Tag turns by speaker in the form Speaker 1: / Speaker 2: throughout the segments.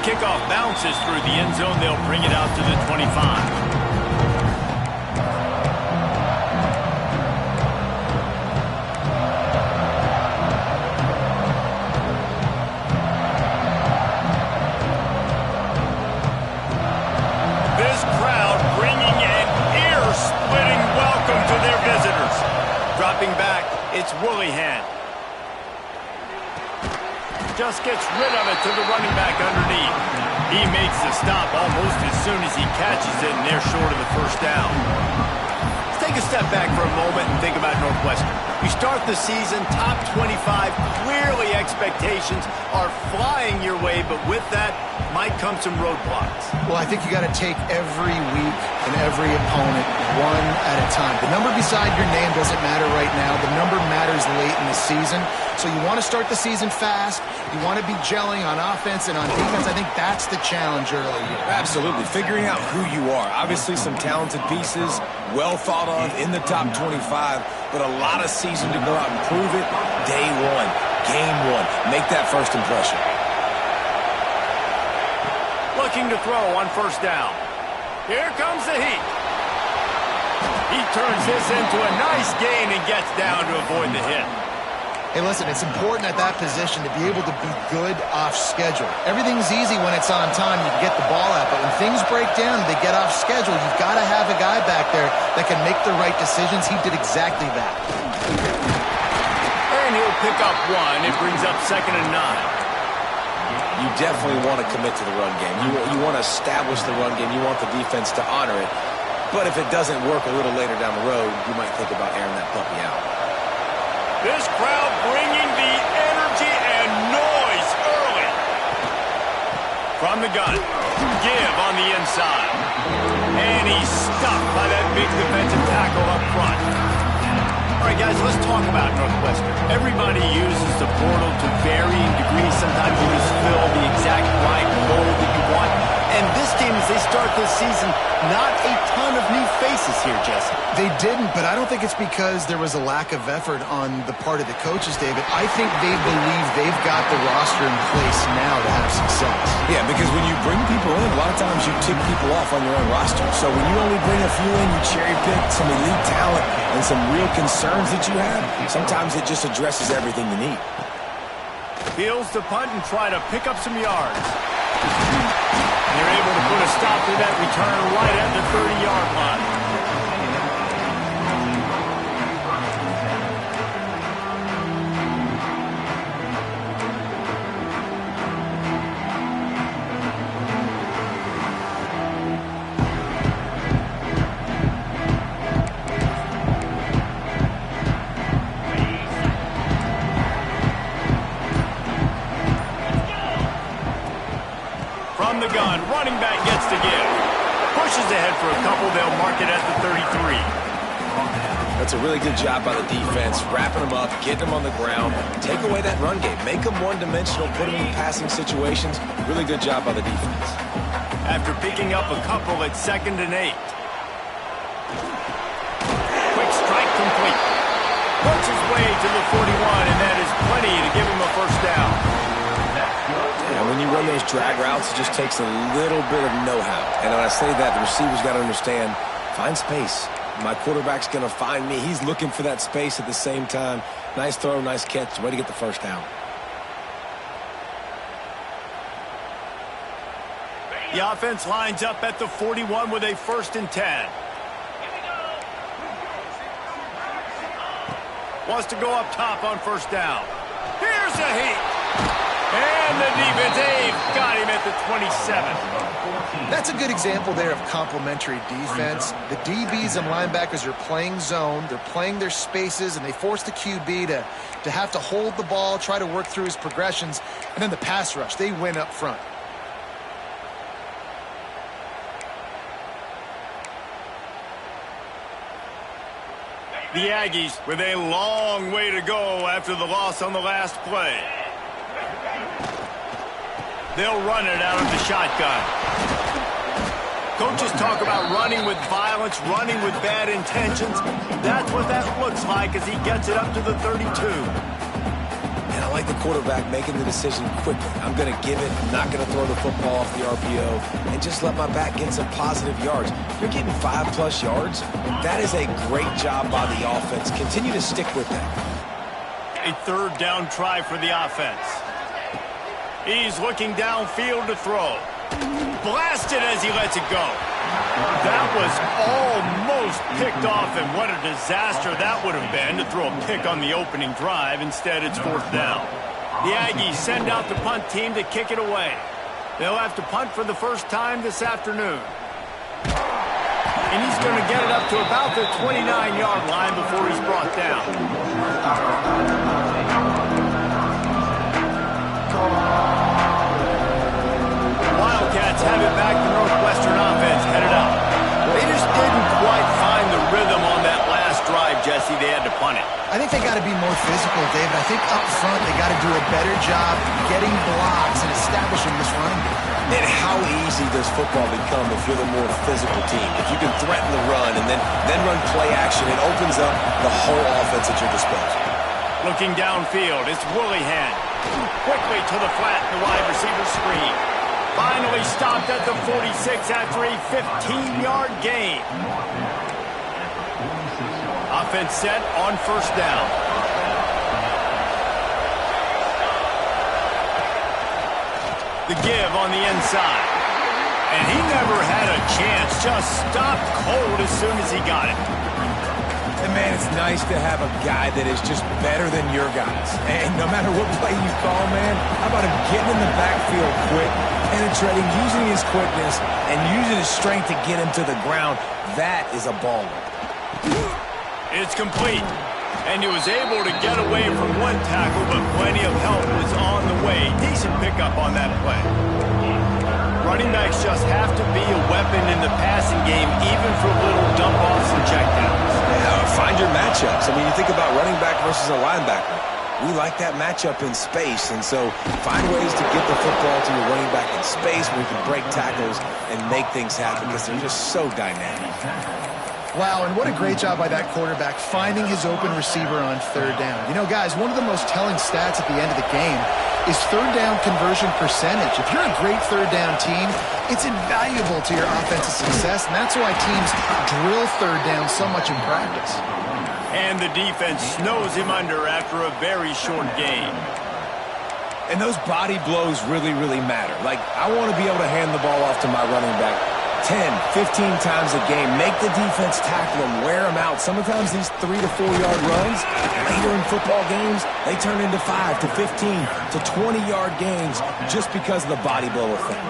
Speaker 1: kickoff bounces through the end zone. They'll bring it out to the 25. It's Woolihan. Just gets rid of it to the running back underneath. He makes the stop almost as soon as he catches it, and they're short of the first down. Let's take a step back for a moment and think about Northwestern. You start the season, top 25, clearly expectations are flying your way, but with that might come some roadblocks.
Speaker 2: Well, I think you got to take every week and every opponent one at a time. The number beside your name doesn't matter right now. The number matters late in the season. So you want to start the season fast. You want to be gelling on offense and on defense. I think that's the challenge early here.
Speaker 3: Absolutely. Figuring out who you are. Obviously some talented pieces, well thought of in the top 25, but a lot of season to go out and prove it. Day one, game one. Make that first impression.
Speaker 1: Looking to throw on first down. Here comes the heat. He turns this into a nice gain and gets down to avoid the hit.
Speaker 2: Hey, listen, it's important at that position to be able to be good off schedule. Everything's easy when it's on time. You can get the ball out, but when things break down and they get off schedule, you've got to have a guy back there that can make the right decisions. He did exactly that.
Speaker 1: And he'll pick up one. It brings up 2nd and 9.
Speaker 3: You definitely want to commit to the run game. You want to establish the run game. You want the defense to honor it. But if it doesn't work a little later down the road, you might think about airing that puppy out.
Speaker 1: This crowd bringing the energy and noise early. From the gun, give on the inside. And he's stopped by that big defensive tackle up front. All right, guys, let's talk about Northwestern. Everybody uses the portal to varying degrees. Sometimes you just fill the exact right role that you want. And this team, as they start this season, not a ton of new faces here, Jesse.
Speaker 2: They didn't, but I don't think it's because there was a lack of effort on the part of the coaches, David. I think they believe they've got the roster in place now to have success.
Speaker 3: Yeah, because when you bring people in, a lot of times you tick people off on your own roster. So when you only bring a few in, you cherry pick some elite talent and some real concerns that you have, sometimes it just addresses everything you need.
Speaker 1: Fields to punt and try to pick up some yards. They're able to put a stop to that return right at the 30-yard line. From the gun, running back gets to give. Pushes ahead for a couple. They'll mark it at the 33.
Speaker 3: That's a really good job by the defense, wrapping them up, getting them on the ground. Take away that run game. Make them one-dimensional, put them in passing situations. Really good job by the defense.
Speaker 1: After picking up a couple at 2nd and 8. Quick strike complete. Works his way to the 41, and that is plenty to give him a first down.
Speaker 3: And when you run those drag routes, it just takes a little bit of know-how. And when I say that, the receiver's got to understand, find space. My quarterback's going to find me. He's looking for that space at the same time. Nice throw, nice catch. Way to get the first down.
Speaker 1: The offense lines up at the 41 with a 1st and 10. Wants to go up top on first down. Here's a heat. And the defense, they've got him at the 27.
Speaker 2: That's a good example there of complementary defense. The DBs and linebackers are playing zone. They're playing their spaces, and they force the QB to have to hold the ball, try to work through his progressions. And then the pass rush, they win up front.
Speaker 1: The Aggies with a long way to go after the loss on the last play. They'll run it out of the shotgun. Coaches talk about running with violence, running with bad intentions. That's what that looks like as he gets it up to the 32.
Speaker 3: And I like the quarterback making the decision quickly. I'm going to give it, I'm not going to throw the football off the RPO, and just let my back get some positive yards. You're getting 5+ yards. That is a great job by the offense. Continue to stick with that.
Speaker 1: A third down try for the offense. He's looking downfield to throw. Blasted as he lets it go. That was almost picked off, and what a disaster that would have been to throw a pick on the opening drive. Instead, it's 4th down. The Aggies send out the punt team to kick it away. They'll have to punt for the first time this afternoon. And he's going to get it up to about the 29-yard line before he's brought down. Wildcats have it back. The Northwestern offense headed out. They just didn't quite find the rhythm on that last drive, Jesse. They had to punt it.
Speaker 2: I think they got to be more physical, David. I think up front they got to do a better job getting blocks and establishing this running game.
Speaker 3: And how easy does football become if you're the more physical team? If you can threaten the run and then run play action, it opens up the whole offense at your disposal.
Speaker 1: Looking downfield, it's Willihan. Quickly to the flat, the wide receiver screen. Finally stopped at the 46 after a 15-yard gain. Offense set on 1st down. The give on the inside. And he never had a chance. Just stopped cold as soon as he got it.
Speaker 3: And, man, it's nice to have a guy that is just better than your guys. And no matter what play you call, man, how about him getting in the backfield quick, penetrating, using his quickness, and using his strength to get him to the ground. That is a baller.
Speaker 1: It's complete. And he was able to get away from one tackle, but plenty of help was on the way. Decent pickup on that play. Running backs just have to be a weapon in the passing game, even for little dump-offs and checkdowns.
Speaker 3: Yeah, find your matchups. I mean, you think about running back versus a linebacker. We like that matchup in space, and so find ways to get the football to your running back in space where you can break tackles and make things happen because they're just so dynamic.
Speaker 2: Wow, and what a great job by that quarterback finding his open receiver on 3rd down. You know, guys, one of the most telling stats at the end of the game is 3rd down conversion percentage. If you're a great 3rd down team, it's invaluable to your offensive success, and that's why teams drill 3rd down so much in practice.
Speaker 1: And the defense snows him under after a very short game.
Speaker 3: And those body blows really, really matter. Like, I want to be able to hand the ball off to my running back 10, 15 times a game. Make the defense tackle them, wear them out. Sometimes these 3 to 4 yard runs, later in football games, they turn into 5 to 15 to 20-yard gains just because of the body blow effect.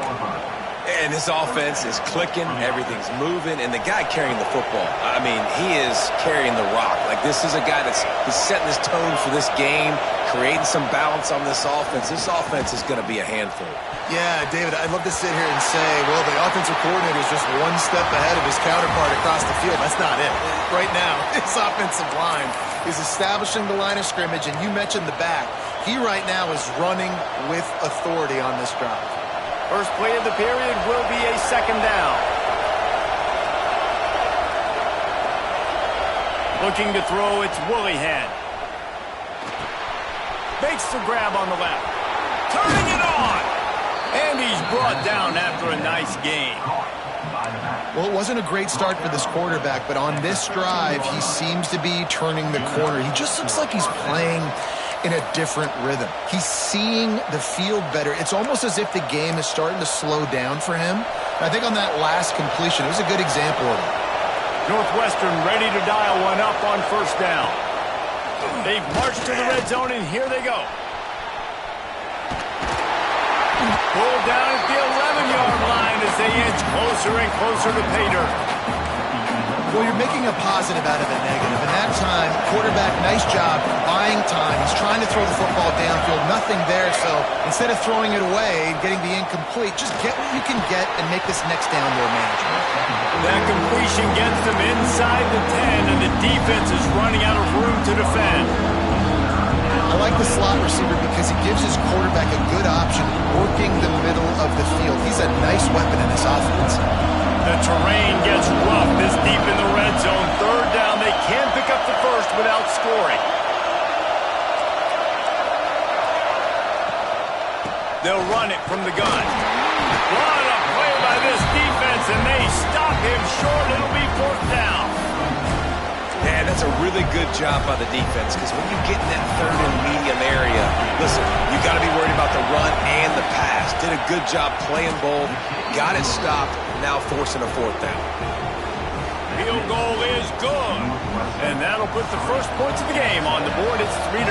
Speaker 3: And this offense is clicking, everything's moving, and the guy carrying the football, I mean, he is carrying the rock. Like, this is a guy he's setting this tone for this game, creating some balance on this offense. This offense is going to be a handful.
Speaker 2: Yeah, David, I'd love to sit here and say, well, the offensive coordinator is just one step ahead of his counterpart across the field. That's not it. Right now, this offensive line is establishing the line of scrimmage, and you mentioned the back. He right now is running with authority on this drive.
Speaker 1: First play of the period will be a 2nd down. Looking to throw, it's Willihan. Makes the grab on the left. Turning it on! And he's brought down after a nice gain.
Speaker 2: Well, it wasn't a great start for this quarterback, but on this drive, he seems to be turning the corner. He just looks like he's playing in a different rhythm. He's seeing the field better. It's almost as if the game is starting to slow down for him. And I think on that last completion, it was a good example of it.
Speaker 1: Northwestern ready to dial one up on 1st down. They've marched to the red zone, and here they go. Pulled down at the 11-yard line as they inch closer and closer to pay dirt.
Speaker 2: Well, you're making a positive out of a negative. And that time, quarterback, nice job, buying time. He's trying to throw the football downfield. Nothing there, so instead of throwing it away and getting the incomplete, just get what you can get and make this next down more manageable.
Speaker 1: That completion gets them inside the 10, and the defense is running out of room to defend.
Speaker 2: I like the slot receiver because he gives his quarterback a good option working the middle of the field. He's a nice weapon in this offense.
Speaker 1: The terrain gets rough this deep in the red zone. 3rd down, they can't pick up the first without scoring. They'll run it from the gun. What a play by this defense, and they stop him short. It'll be 4th down.
Speaker 3: Man, that's a really good job by the defense, because when you get in that 3rd and medium area, listen, you got to be worried about the run and the pass. Did a good job playing both, got it stopped, now forcing a 4th down.
Speaker 1: Field goal is good, and that'll put the first points of the game on the board. It's 3-0.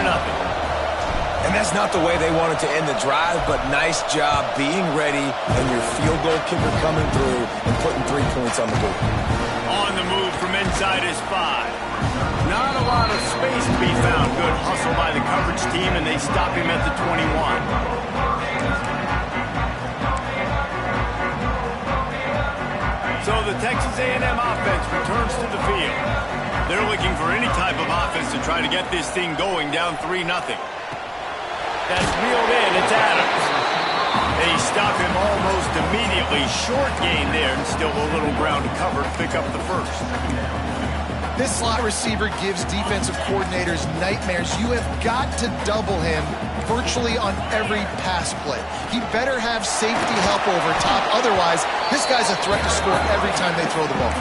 Speaker 3: And that's not the way they wanted to end the drive, but nice job being ready and your field goal kicker coming through and putting 3 points on the board.
Speaker 1: On the move from inside his 5. Not a lot of space to be found. Good hustle by the coverage team, and they stop him at the 21. So the Texas A&M offense returns to the field. They're looking for any type of offense to try to get this thing going, down 3-0. That's reeled in. It's Adams. They stop him almost immediately. Short gain there, and still a little ground to cover to pick up the first.
Speaker 2: This slot receiver gives defensive coordinators nightmares. You have got to double him virtually on every pass play. He better have safety help over top. Otherwise, this guy's a threat to score every time they throw the ball.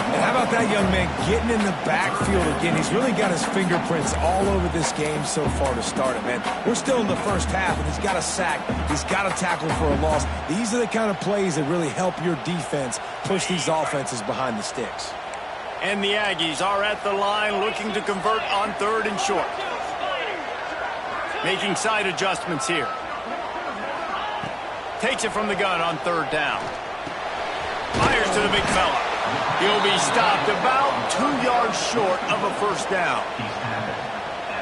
Speaker 3: And how about that young man getting in the backfield again? He's really got his fingerprints all over this game so far to start it, man. We're still in the first half, and he's got a sack. He's got a tackle for a loss. These are the kind of plays that really help your defense push these offenses behind the sticks.
Speaker 1: And the Aggies are at the line looking to convert on 3rd and short. Making side adjustments here. Takes it from the gun on 3rd down. Fires to the big fella. He'll be stopped about 2 yards short of a 1st down.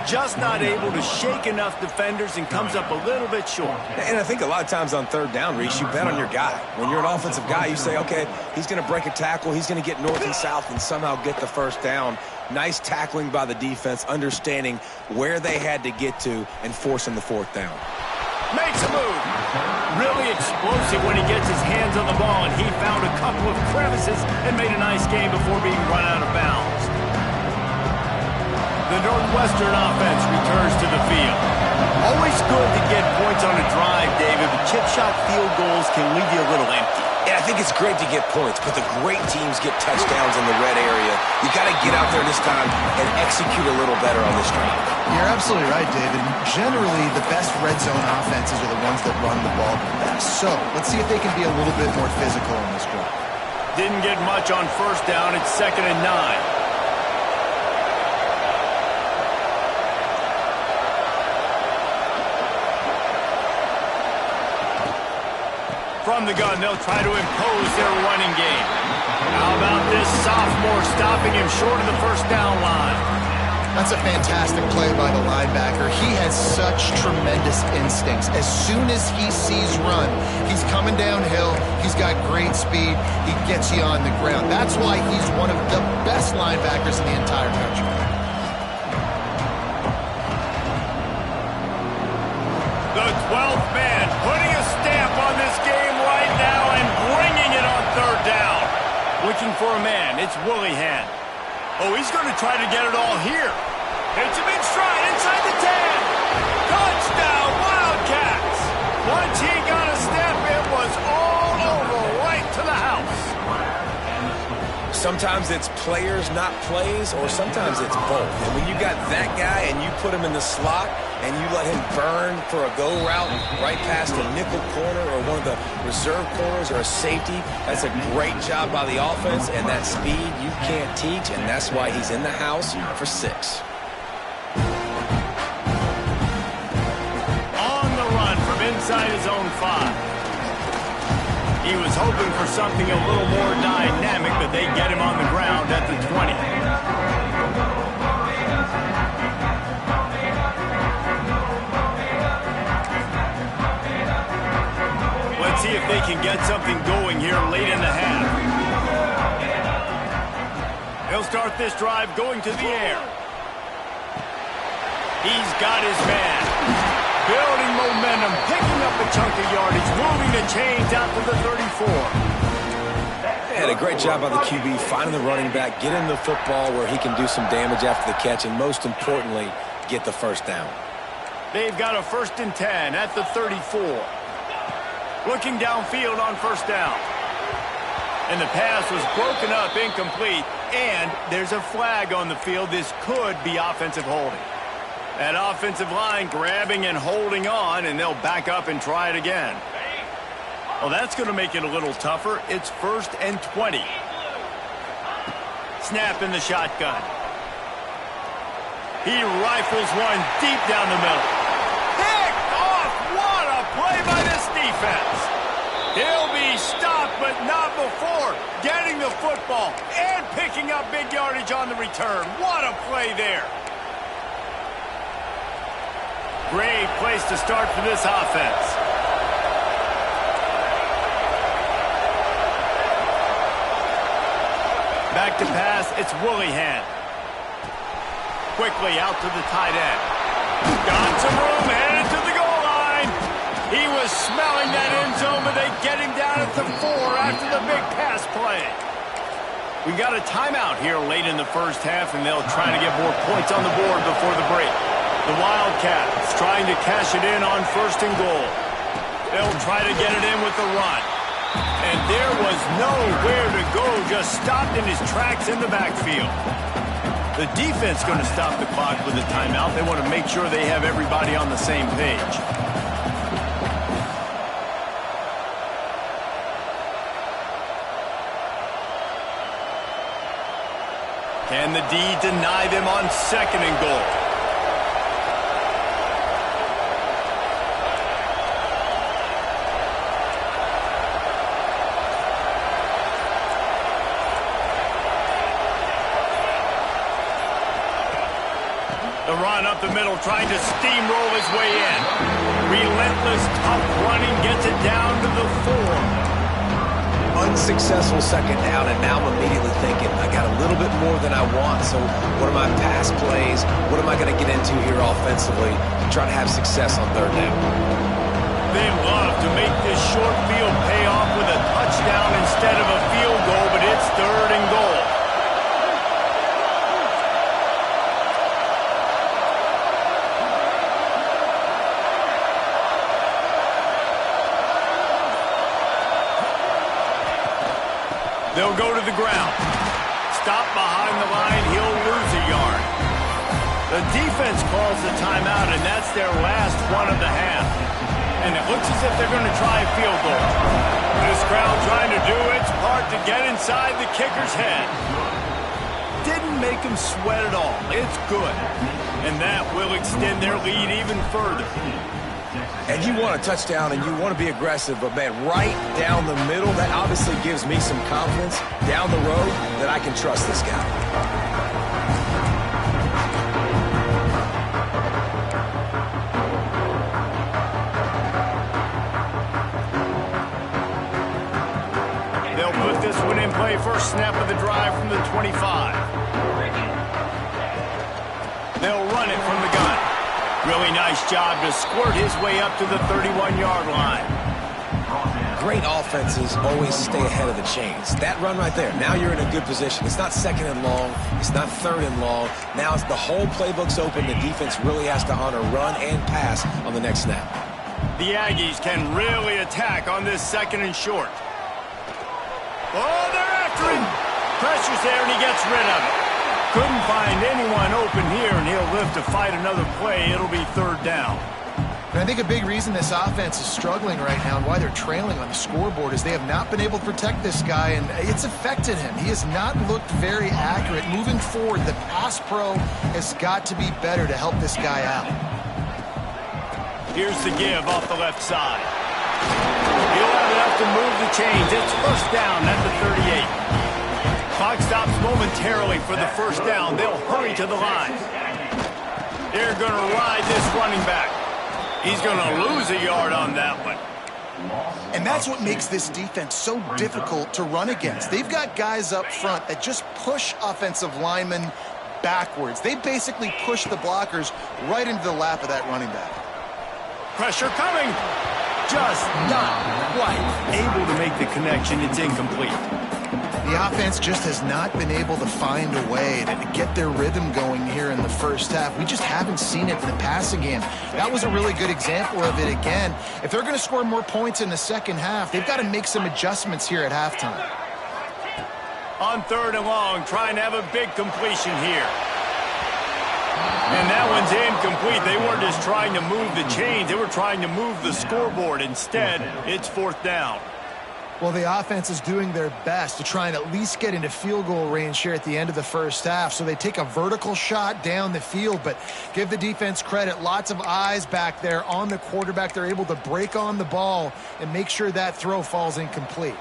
Speaker 1: Just not able to shake enough defenders and comes up a little bit short.
Speaker 3: And I think a lot of times on 3rd down, Reese, you bet on your guy. When you're an offensive guy, you say, okay, he's going to break a tackle, he's going to get north and south and somehow get the 1st down. Nice tackling by the defense, understanding where they had to get to and forcing the 4th down.
Speaker 1: Makes a move. Really explosive when he gets his hands on the ball, and he found a couple of crevices and made a nice game before being run out of bounds. The Northwestern offense returns to the field. Always good to get points on a drive, David, but chip shot field goals can leave you a little empty.
Speaker 3: Yeah, I think it's great to get points, but the great teams get touchdowns in the red area. You got to get out there this time and execute a little better on this drive.
Speaker 2: You're absolutely right, David. Generally, the best red zone offenses are the ones that run the ball the best. So let's see if they can be a little bit more physical in this drive.
Speaker 1: Didn't get much on 1st down. It's 2nd and 9. From the gun, they'll try to impose their running game. How about this sophomore stopping him short of the 1st down line?
Speaker 2: That's a fantastic play by the linebacker. He has such tremendous instincts. As soon as he sees run, he's coming downhill. He's got great speed. He gets you on the ground. That's why he's one of the best linebackers in the entire country.
Speaker 1: The 12th man putting a stamp on this game right now and bringing it on 3rd down. Looking for a man. It's Willingham. Oh, he's going to try to get it all here. Hits him in stride inside the 10. Touchdown, Wildcats. Once he got a step, it was all over, right to the house.
Speaker 3: Sometimes it's players, not plays, or sometimes it's both. And when you got that guy and you put him in the slot and you let him burn for a go route right past a nickel corner or one of the reserve corners or a safety, that's a great job by the offense, and that speed you can't teach, and that's why he's in the house for 6.
Speaker 1: On the run from inside his own 5. He was hoping for something a little more dynamic, but they get him on the ground at the 20. Let's see if they can get something going here late in the half. He'll start this drive going to the air. He's got his man. Building momentum, picking up a chunk of yardage, moving the chains out to the 34.
Speaker 3: And a great job by the QB, finding the running back, getting the football where he can do some damage after the catch, and most importantly, get the 1st down.
Speaker 1: They've got a 1st and 10 at the 34. Looking downfield on 1st down. And the pass was broken up, incomplete, and there's a flag on the field. This could be offensive holding. That offensive line grabbing and holding on, and they'll back up and try it again. Well, that's going to make it a little tougher. It's 1st and 20. Snap in the shotgun. He rifles one deep down the middle. Picked off! What a play by this defense! He'll be stopped, but not before getting the football and picking up big yardage on the return. What a play there. Great place to start for this offense. Back to pass, it's Willihan. Quickly out to the tight end. Got some room, headed to the goal line. He was smelling that end zone, but they get him down at the 4 after the big pass play. We got a timeout here late in the 1st half, and they'll try to get more points on the board before the break. The Wildcats trying to cash it in on 1st and goal. They'll try to get it in with the run. And there was nowhere to go, just stopped in his tracks in the backfield. The defense going to stop the clock with a timeout. They want to make sure they have everybody on the same page. Can the D deny them on 2nd and goal? The run up the middle, trying to steamroll his way in. Relentless, tough running, gets it down to the 4.
Speaker 3: Unsuccessful 2nd down, and now I'm immediately thinking, I got a little bit more than I want, so what are my pass plays? What am I going to get into here offensively to try to have success on 3rd down?
Speaker 1: They love to make this short field pay off with a touchdown instead of a field goal, but it's 3rd and goal. They'll go to the ground. Stop behind the line. He'll lose a yard. The defense calls the timeout, and that's their last one of the half. And it looks as if they're going to try a field goal. This crowd trying to do its part to get inside the kicker's head. Didn't make him sweat at all. It's good. And that will extend their lead even further.
Speaker 3: And you want a touchdown and you want to be aggressive, but man, right down the middle, that obviously gives me some confidence down the road that I can trust this guy.
Speaker 1: They'll put this one in play. First snap of the drive from the 25. They'll run it from the gun. Really nice job to squirt his way up to the 31-yard line.
Speaker 3: Great offenses always stay ahead of the chains. That run right there, now you're in a good position. It's not 2nd and long. It's not 3rd and long. Now it's the whole playbook's open. The defense really has to honor run and pass on the next snap.
Speaker 1: The Aggies can really attack on this 2nd and short. Oh, they're after him. Pressure's there, and he gets rid of it. Couldn't find anyone open here, and he'll live to fight another play. It'll be 3rd down.
Speaker 2: And I think a big reason this offense is struggling right now and why they're trailing on the scoreboard is they have not been able to protect this guy, and it's affected him. He has not looked very accurate. Moving forward, the pass pro has got to be better to help this guy out.
Speaker 1: Here's the give off the left side. He'll have enough to move the chains. It's 1st down at the 38. Clock stops momentarily for the 1st down. They'll hurry to the line. They're going to ride this running back. He's going to lose a yard on that one.
Speaker 2: And that's what makes this defense so difficult to run against. They've got guys up front that just push offensive linemen backwards. They basically push the blockers right into the lap of that running back.
Speaker 1: Pressure coming. Just not quite able to make the connection. It's incomplete.
Speaker 2: The The offense just has not been able to find a way to get their rhythm going here in the first half. We just haven't seen it in the passing game. That was a really good example of it again. If they're going to score more points in the second half, they've got to make some adjustments here at halftime.
Speaker 1: On 3rd and long, trying to have a big completion here. And that one's incomplete. They weren't just trying to move the chains. They were trying to move the scoreboard. Instead, it's 4th down.
Speaker 2: Well, the offense is doing their best to try and at least get into field goal range here at the end of the first half. So they take a vertical shot down the field, but give the defense credit. Lots of eyes back there on the quarterback. They're able to break on the ball and make sure that throw falls incomplete.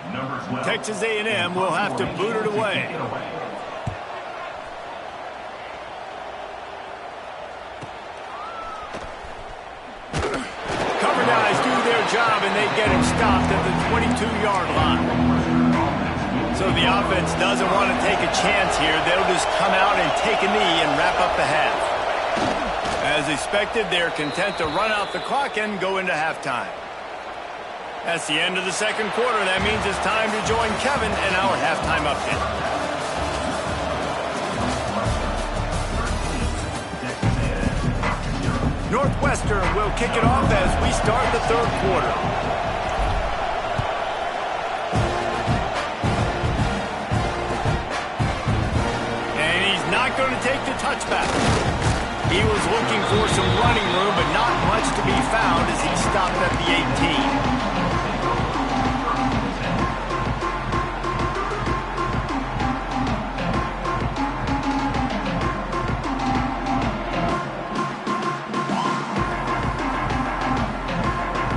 Speaker 1: Texas A&M will have to boot it away. Cover guys do their job, and they get him stopped at the 22-yard line. So the offense doesn't want to take a chance here. They'll just come out and take a knee and wrap up the half. As expected, they're content to run out the clock and go into halftime. That's the end of the second quarter. That means it's time to join Kevin in our halftime update. Northwestern will kick it off as we start the 3rd quarter. And he's not going to take the touchback. He was looking for some running room, but not much to be found as he stopped at the 18.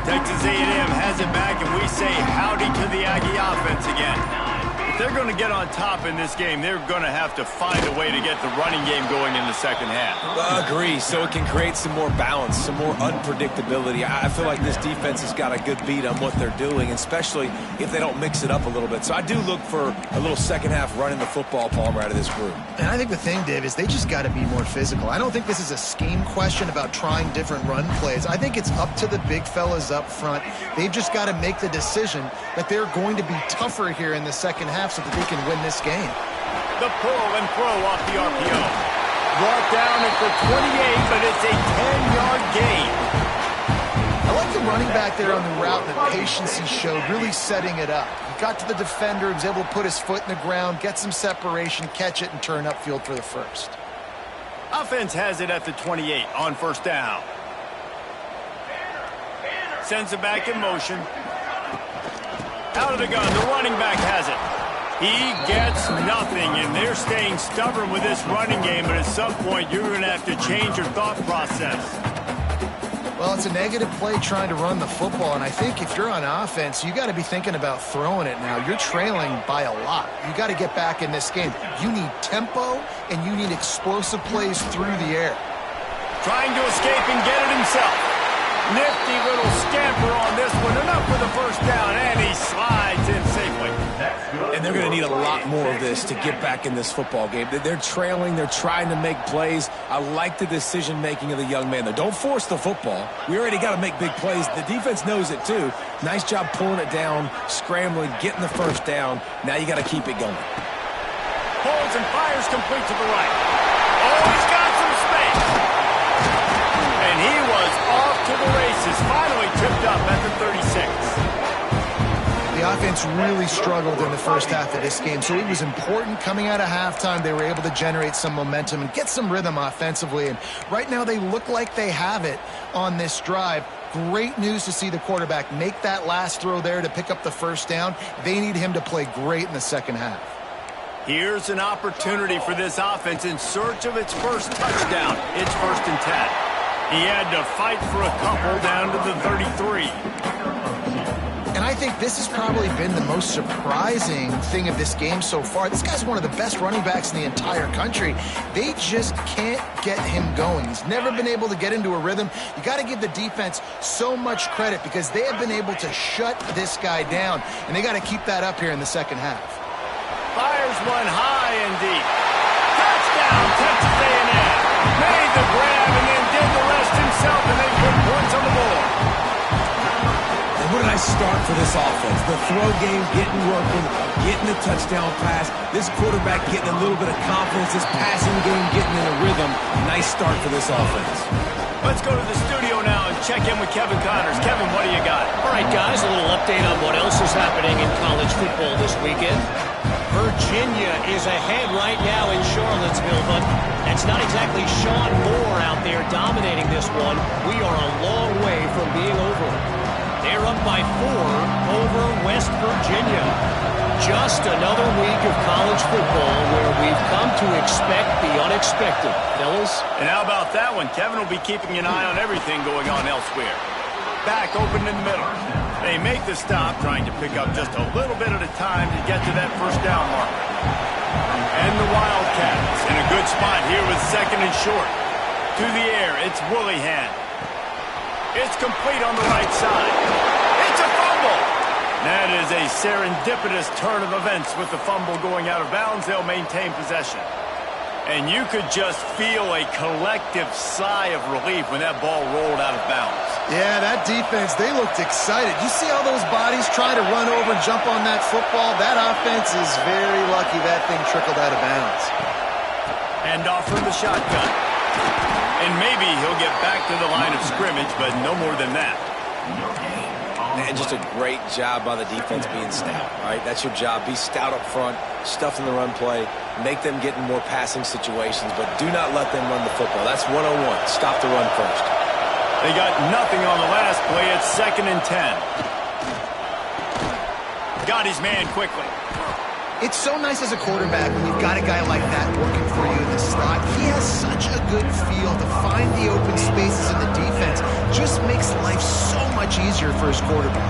Speaker 1: Texas A&M has it back, and we say howdy to the Aggie offense again. If they're going to get on top in this game, they're going to have to find a way to get the running game going in the second half.
Speaker 3: Agree, so it can create some more balance, some more unpredictability. I feel like this defense has got a good beat on what they're doing, especially if they don't mix it up a little bit. So I do look for a little second half running the football, Palmer, out of this group.
Speaker 2: And I think the thing, Dave, is they just got to be more physical. I don't think this is a scheme question about trying different run plays. I think it's up to the big fellas up front. They've just got to make the decision that they're going to be tougher here in the second half so that they can win this game.
Speaker 1: The pull and throw off the RPO. Brought down at the 28, but it's a 10-yard gain.
Speaker 2: I like the running back there on the route and the patience he showed, really setting it up. He got to the defender, he was able to put his foot in the ground, get some separation, catch it, and turn upfield for the first.
Speaker 1: Offense has it at the 28 on 1st down. Sends it back in motion. Out of the gun, the running back has it. He gets nothing, and they're staying stubborn with this running game, but at some point you're going to have to change your thought process.
Speaker 2: Well, it's a negative play trying to run the football, and I think if you're on offense, you got to be thinking about throwing it now. You're trailing by a lot. You got to get back in this game. You need tempo, and you need explosive plays through the air.
Speaker 1: Trying to escape and get it himself. Nifty little scamper on this one. Enough for the 1st down, and he slides in safely.
Speaker 3: And they're going to need a lot more of this to get back in this football game. They're trailing. They're trying to make plays. I like the decision-making of the young man, though. Don't force the football. We already got to make big plays. The defense knows it, too. Nice job pulling it down, scrambling, getting the 1st down. Now you got to keep it going.
Speaker 1: Pulls and fires complete to the right. Oh, he's got some space. And he was off to the races. Finally tripped up at the 36.
Speaker 2: The offense really struggled in the first half of this game, so it was important coming out of halftime. They were able to generate some momentum and get some rhythm offensively, and right now they look like they have it on this drive. Great news to see the quarterback make that last throw there to pick up the 1st down. They need him to play great in the second half.
Speaker 1: Here's an opportunity for this offense in search of its first touchdown. It's 1st and 10. He had to fight for a couple down to the 33.
Speaker 2: And I think this has probably been the most surprising thing of this game so far. This guy's one of the best running backs in the entire country. They just can't get him going. He's never been able to get into a rhythm. You got to give the defense so much credit because they have been able to shut this guy down, and they got to keep that up here in the second half.
Speaker 1: Fires one high and deep. Touchdown, Texas A&M. Made the grab and then did the rest himself, and they put points on the board.
Speaker 3: What did I start for this offense. The throw game getting working, getting the touchdown pass. This quarterback getting a little bit of confidence. This passing game getting in a rhythm. Nice start for this offense.
Speaker 1: Let's go to the studio now and check in with Kevin Connors. Kevin, what do you got?
Speaker 4: All right, guys, a little update on what else is happening in college football this weekend. Virginia is ahead right now in Charlottesville, but it's not exactly Sean Moore out there dominating this one. We are a long way from being over. They're up by 4 over West Virginia. Just another week of college football where we've come to expect the unexpected. Fellas?
Speaker 1: And how about that one? Kevin will be keeping an eye on everything going on elsewhere. Back open in the middle. They make the stop, trying to pick up just a little bit at a time to get to that first down marker. And the Wildcats in a good spot here with second and short. To the air, it's Willihan. It's complete on the right side. It's a fumble. That is a serendipitous turn of events with the fumble going out of bounds. They'll maintain possession. And you could just feel a collective sigh of relief when that ball rolled out of bounds.
Speaker 2: Yeah, that defense, they looked excited. You see all those bodies trying to run over and jump on that football? That offense is very lucky that thing trickled out of bounds.
Speaker 1: And off from the shotgun. And maybe he'll get back to the line of scrimmage, but no more than that.
Speaker 3: And just a great job by the defense being stout, right? That's your job. Be stout up front, stuff in the run play, make them get in more passing situations, but do not let them run the football. That's 101. Stop the run first.
Speaker 1: They got nothing on the last play. It's 2nd and 10. Got his man quickly.
Speaker 2: It's so nice as a quarterback when you've got a guy like that working for you in the slot. He has such a good feel to find the open spaces in the defense. Just makes life so much easier for his quarterback.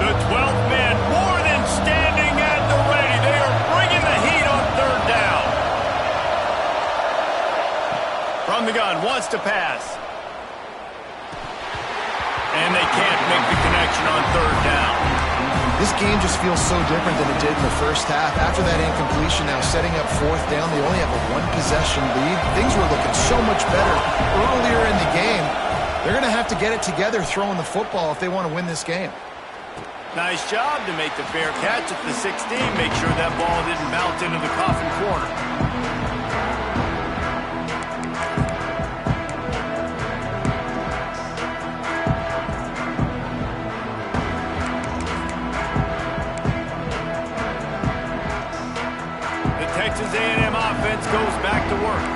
Speaker 1: The 12th man more than standing at the ready. They are bringing the heat on 3rd down. From the gun, wants to pass. And they can't make the connection on 3rd down.
Speaker 2: This game just feels so different than it did in the first half. After that incompletion, now setting up 4th down, they only have a 1-possession lead. Things were looking so much better earlier in the game. They're going to have to get it together throwing the football if they want to win this game.
Speaker 1: Nice job to make the fair catch at the 16. Make sure that ball didn't bounce into the coffin corner. Texas A&M offense goes back to work.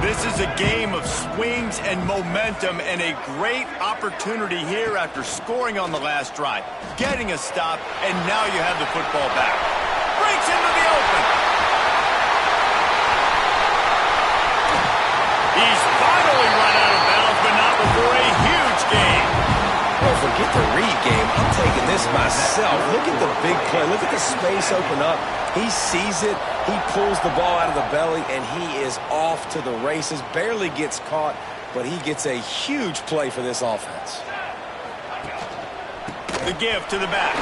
Speaker 1: This is a game of swings and momentum and a great opportunity here after scoring on the last drive, getting a stop, and now you have the football back. Breaks into the open. He's finally run out of bounds, but not before a huge gain.
Speaker 3: Well, forget the read game. I'm taking this myself. Look at the big play. Look at the space open up. He sees it. He pulls the ball out of the belly, and he is off to the races. Barely gets caught, but he gets a huge play for this offense.
Speaker 1: The give to the back.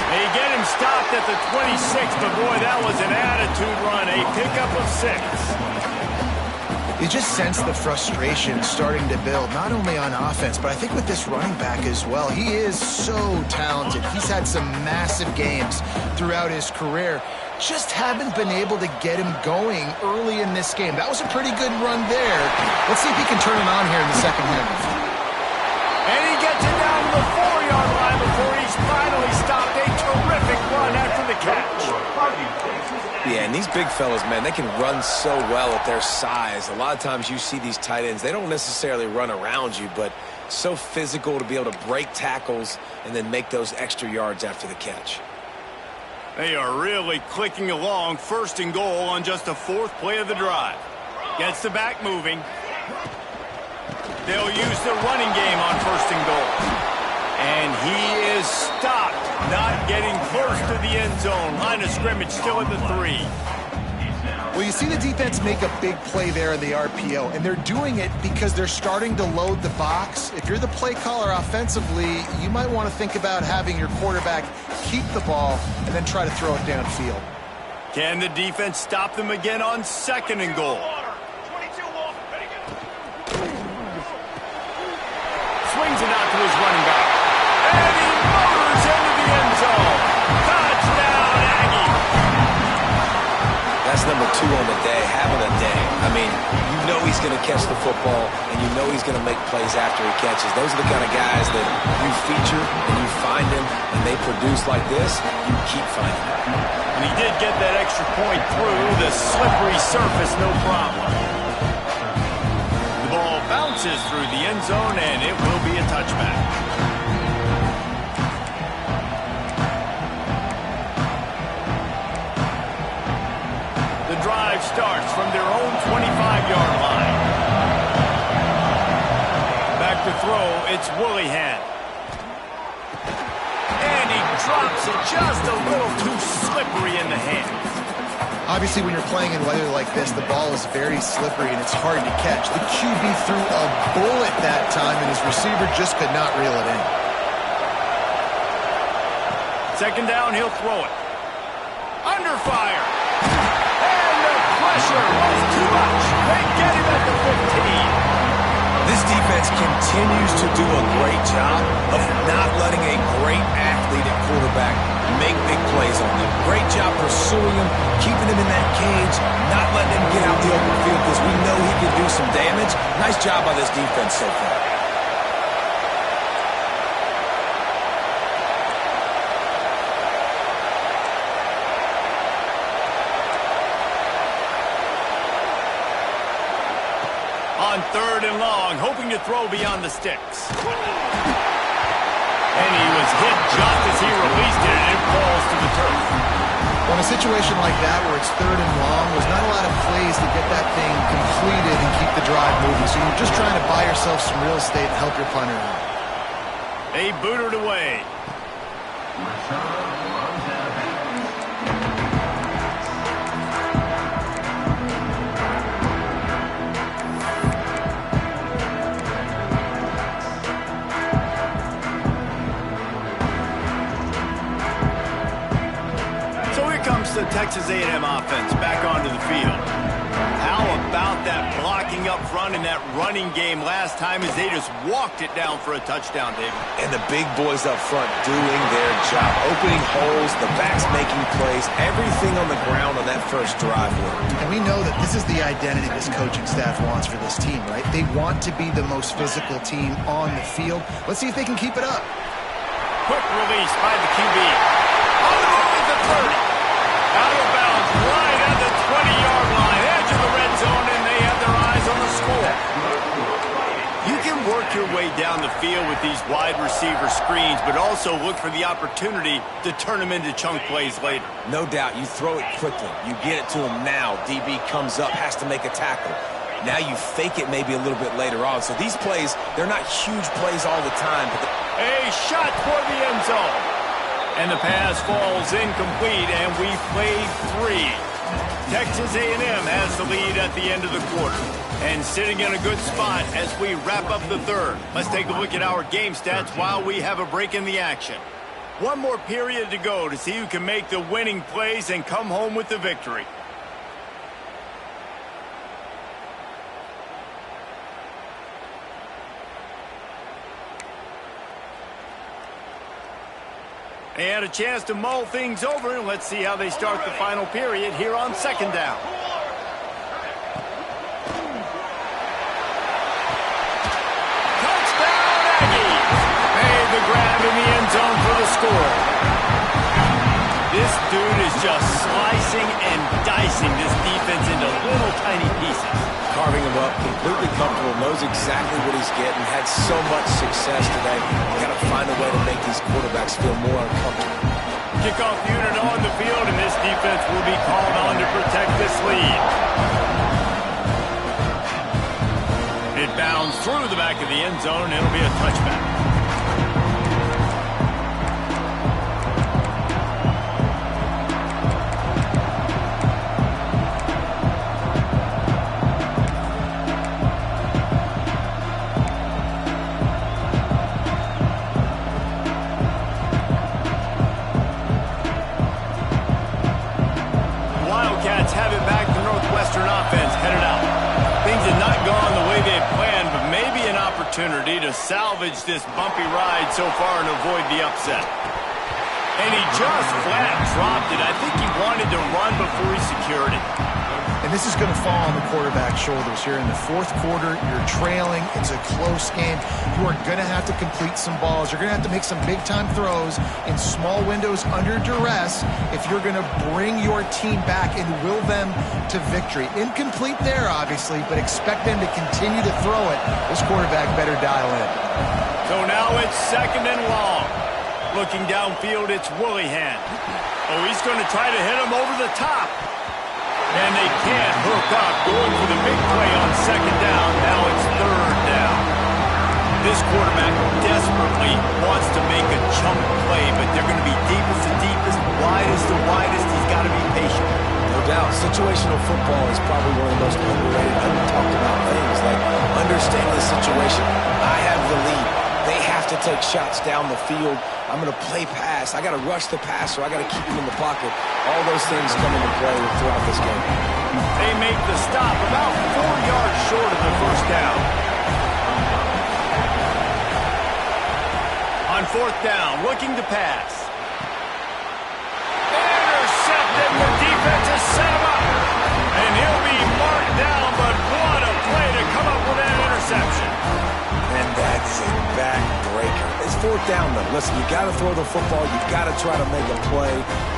Speaker 1: They get him stopped at the 26, but boy, that was an attitude run. A pickup of 6.
Speaker 2: You just sense the frustration starting to build, not only on offense, but I think with this running back as well. He is so talented. He's had some massive games throughout his career. Just haven't been able to get him going early in this game. That was a pretty good run there. Let's see if he can turn it on here in the second half.
Speaker 1: And he gets it down to the 4-yard line before he's finally stopped. A terrific run after the catch.
Speaker 3: Yeah, and these big fellas, man, they can run so well at their size. A lot of times you see these tight ends, they don't necessarily run around you, but so physical to be able to break tackles and then make those extra yards after the catch.
Speaker 1: They are really clicking along. 1st and goal on just the 4th play of the drive. Gets the back moving. They'll use the running game on 1st and goal. And he is stopped, not getting close to the end zone. Line of scrimmage still at the 3.
Speaker 2: Well, you see the defense make a big play there in the RPO, and they're doing it because they're starting to load the box. If you're the play caller offensively, you might want to think about having your quarterback keep the ball and then try to throw it downfield.
Speaker 1: Can the defense stop them again on 2nd and goal?
Speaker 3: number 2 on the day, having a day. I mean, you know he's going to catch the football, and you know he's going to make plays after he catches. Those are the kind of guys that you feature and you find him, and they produce like this, you keep finding them.
Speaker 1: And he did get that extra point through the slippery surface, no problem. The ball bounces through the end zone, and it will be a touchback. The drive starts from their own 25-yard line. Back to throw, it's Willihan. And he drops it just a little too slippery in the hands.
Speaker 2: Obviously, when you're playing in weather like this, the ball is very slippery and it's hard to catch. The QB threw a bullet that time, and his receiver just could not reel it in.
Speaker 1: Second down, he'll throw it. Under fire. And the pressure was too much. They get him at the 15.
Speaker 3: This defense continues to do a great job of not letting a great athlete at quarterback make big plays on them. Great job pursuing him, keeping him in that cage, not letting him get out the open field because we know he can do some damage. Nice job by this defense so far.
Speaker 1: On third and long, hoping to throw beyond the sticks. And he was hit just as he released it, and it falls to the turf.
Speaker 2: Well, in a situation like that where it's third and long, there's not a lot of plays to get that thing completed and keep the drive moving. So you're just trying to buy yourself some real estate and help your punter out.
Speaker 1: They booted away. The Texas A&M offense back onto the field. How about that blocking up front and that running game last time as they just walked it down for a touchdown, David?
Speaker 3: And the big boys up front doing their job. Opening holes, the backs making plays, everything on the ground on that first drive worked.
Speaker 2: And we know that this is the identity this coaching staff wants for this team, right? They want to be the most physical team on the field. Let's see if they can keep it up.
Speaker 1: Quick release by the QB. On the move at the 30. Out of bounds, right at the 20-yard line, edge of the red zone, and they have their eyes on the score. You can work your way down the field with these wide receiver screens, but also look for the opportunity to turn them into chunk plays later.
Speaker 3: No doubt, you throw it quickly. You get it to him now. DB comes up, has to make a tackle. Now you fake it maybe a little bit later on. So these plays, they're not huge plays all the time. But
Speaker 1: a shot toward the end zone. And the pass falls incomplete, and we played 3. Texas A&M has the lead at the end of the quarter. And sitting in a good spot as we wrap up the third. Let's take a look at our game stats while we have a break in the action. One more period to go to see who can make the winning plays and come home with the victory. They had a chance to mull things over, and let's see how they start the final period here on second down. Touchdown, Aggies! Made the grab in the end zone for the score. This dude is just slicing and dicing this defense into little tiny pieces.
Speaker 3: Carving him up, completely comfortable, knows exactly what he's getting, had so much success today. Got to find a way to make these quarterbacks feel more uncomfortable.
Speaker 1: Kickoff unit on the field, and this defense will be called on to protect this lead. It bounds through the back of the end zone, and it'll be a touchback. Have it back, the Northwestern offense headed out. Things had not gone the way they had planned, but maybe an opportunity to salvage this bumpy ride so far and avoid the upset. And he just flat dropped it. I think he wanted to run before he secured it.
Speaker 2: this is going to fall on the quarterback's shoulders here in the fourth quarter. You're trailing. It's a close game. You are going to have to complete some balls. You're going to have to make some big-time throws in small windows under duress if you're going to bring your team back and will them to victory. Incomplete there, obviously, but expect them to continue to throw it. This quarterback better dial in.
Speaker 1: So now it's second and long. Looking downfield, it's Willihan. Oh, he's going to try to hit him over the top. And they can't hook up, going for the big play on second down. Now it's third down. This quarterback desperately wants to make a chunk play, but they're going to be deepest to deepest, widest to widest. He's got to be patient.
Speaker 3: No doubt, situational football is probably one of the most underrated, under-talked about things. Like, understand the situation. I have the lead. They have to take shots down the field. I'm going to play pass. I got to rush the passer. I got to keep him in the pocket. All those things come into play throughout this game.
Speaker 1: They make the stop about 4 yards short of the first down. On fourth down, looking to pass. Intercepted. The defense has set him up. And he'll be marked down, but what a play to come up with that interception.
Speaker 3: And that's a backbreaker. It's fourth down, though. Listen, you got to throw the football. You got to try to make a play.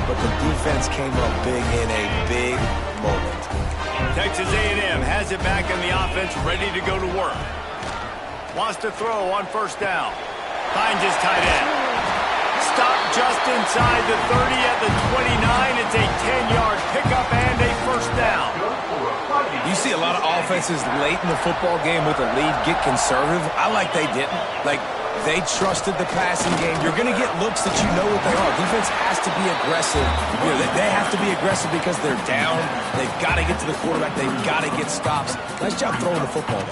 Speaker 3: But the defense came up big in a big moment.
Speaker 1: Texas A&M has it back in the offense, ready to go to work. Wants to throw on first down. Finds his tight end. Stop just inside the 30 at the 29. It's a 10-yard pickup and a first down.
Speaker 3: You see a lot of offenses late in the football game with a lead get conservative. I like they didn't. Like, they trusted the passing game. You're going to get looks that you know what they are. Defense has to be aggressive. You know, they have to be aggressive because they're down. They've got to get to the quarterback. They've got to get stops. Nice job throwing the football.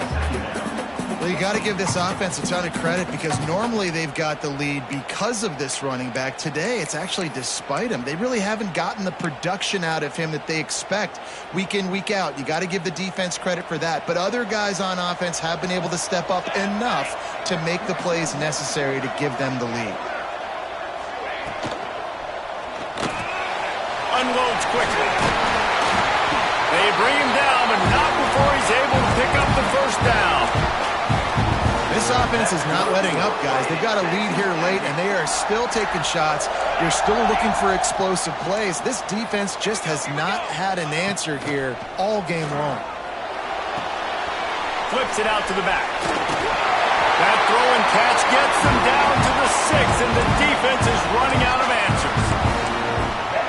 Speaker 2: Well, you got to give this offense a ton of credit because normally they've got the lead because of this running back. Today, it's actually despite him. They really haven't gotten the production out of him that they expect week in, week out. You got to give the defense credit for that. But other guys on offense have been able to step up enough to make the plays necessary to give them the lead.
Speaker 1: Unloads quickly. They bring him down, but not before he's able to pick up the first down.
Speaker 2: This offense is not letting up, guys. They've got a lead here late, and they are still taking shots. They're still looking for explosive plays. This defense just has not had an answer here all game long.
Speaker 1: Flips it out to the back. That throw and catch gets them down to the 6, and the defense is running out of answers.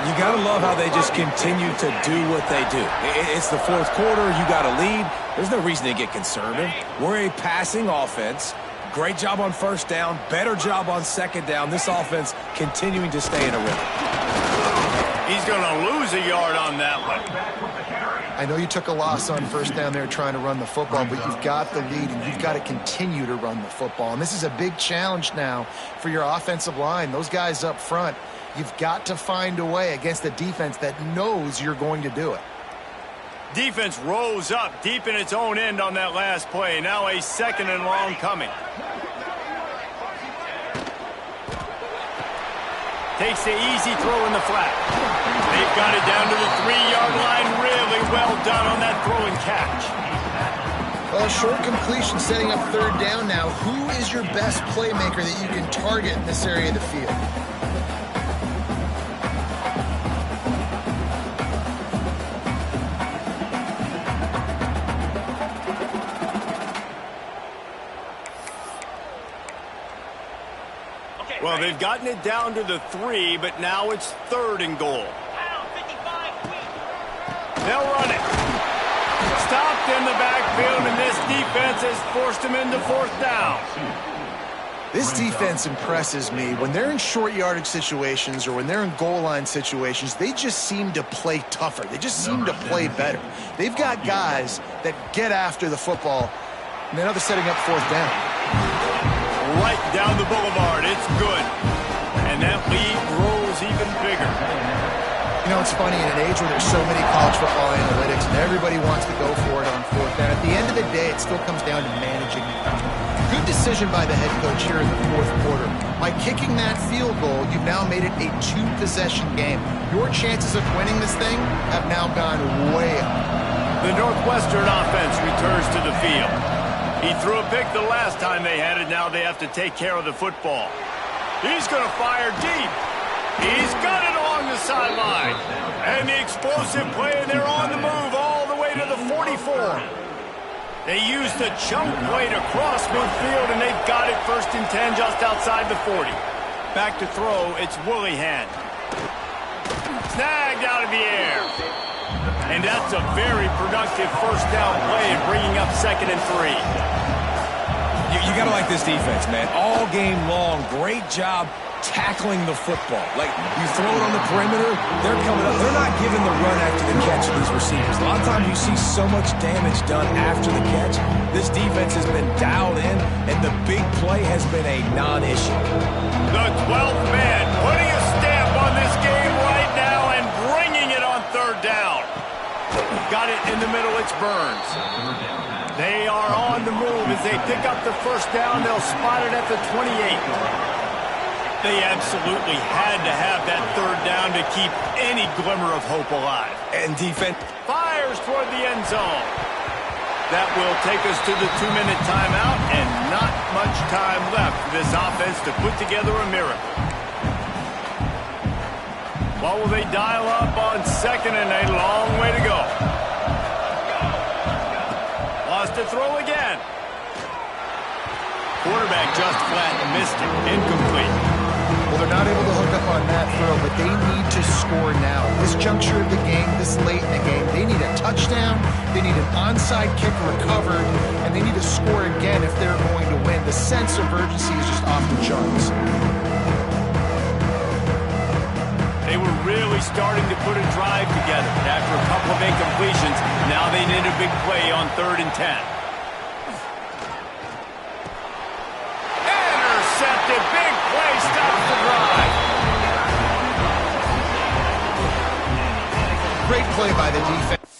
Speaker 3: You got to love how they just continue to do what they do. It's the fourth quarter. You got a lead. There's no reason to get conservative. We're a passing offense. Great job on first down. Better job on second down. This offense continuing to stay in a rhythm.
Speaker 1: He's going to lose a yard on that one.
Speaker 2: I know you took a loss on first down there trying to run the football, but you've got the lead, and you've got to continue to run the football. And this is a big challenge now for your offensive line. Those guys up front, you've got to find a way against a defense that knows you're going to do it.
Speaker 1: Defense rose up deep in its own end on that last play. Now a second and long coming. Takes the easy throw in the flat. They've got it down to the 3-yard line. Really well done on that throw and catch.
Speaker 2: Well, short completion setting up third down now. Who is your best playmaker that you can target in this area of the field?
Speaker 1: Well, they've gotten it down to the 3, but now it's third and goal. They'll run it. Stopped in the backfield, and this defense has forced him into fourth down.
Speaker 2: This defense impresses me. When they're in short yardage situations or when they're in goal line situations, they just seem to play tougher. They just seem to play better. They've got guys that get after the football, and now they're setting up fourth down.
Speaker 1: Right down the boulevard. It's good. And that lead grows even bigger.
Speaker 2: You know, it's funny, in an age where there's so many college football analytics and everybody wants to go for it on fourth down, at the end of the day, it still comes down to managing. Good decision by the head coach here in the fourth quarter. By kicking that field goal, you've now made it a 2-possession game. Your chances of winning this thing have now gone way up.
Speaker 1: The Northwestern offense returns to the field. He threw a pick the last time they had it. Now they have to take care of the football. He's going to fire deep. He's got it along the sideline. And the explosive play, and they're on the move all the way to the 44. They used the chunk play to cross midfield, and they've got it 1st and 10 just outside the 40. Back to throw, it's Willihan. Snagged out of the air. And that's a very productive 1st down play and bringing up 2nd and 3.
Speaker 3: You got to like this defense, man. All game long, great job tackling the football. Like, you throw it on the perimeter, they're coming up. They're not giving the run after the catch of these receivers. A lot of times you see so much damage done after the catch. This defense has been dialed in, and the big play has been a non-issue.
Speaker 1: The 12th man putting a stamp on this game right now and bringing it on 3rd down. Got it in the middle, it's Burns. They are on the move as they pick up the 1st down. They'll spot it at the 28. They absolutely had to have that 3rd down to keep any glimmer of hope alive.
Speaker 3: And defense
Speaker 1: Fires toward the end zone. That will take us to the 2-minute timeout, and not much time left for this offense to put together a miracle. What will they dial up on 2nd and a long way to go? Lost to throw again. Quarterback just flat missed it. Incomplete.
Speaker 2: Well, they're not able to hook up on that throw, but they need to score now. This juncture of the game, this late in the game, they need a touchdown, they need an onside kick recovered, and they need to score again if they're going to win. The sense of urgency is just off the charts.
Speaker 1: They were really starting to put a drive together. After a couple of incompletions, now they need a big play on 3rd and 10. Intercepted, big play, stops the drive.
Speaker 2: Great play by the defense.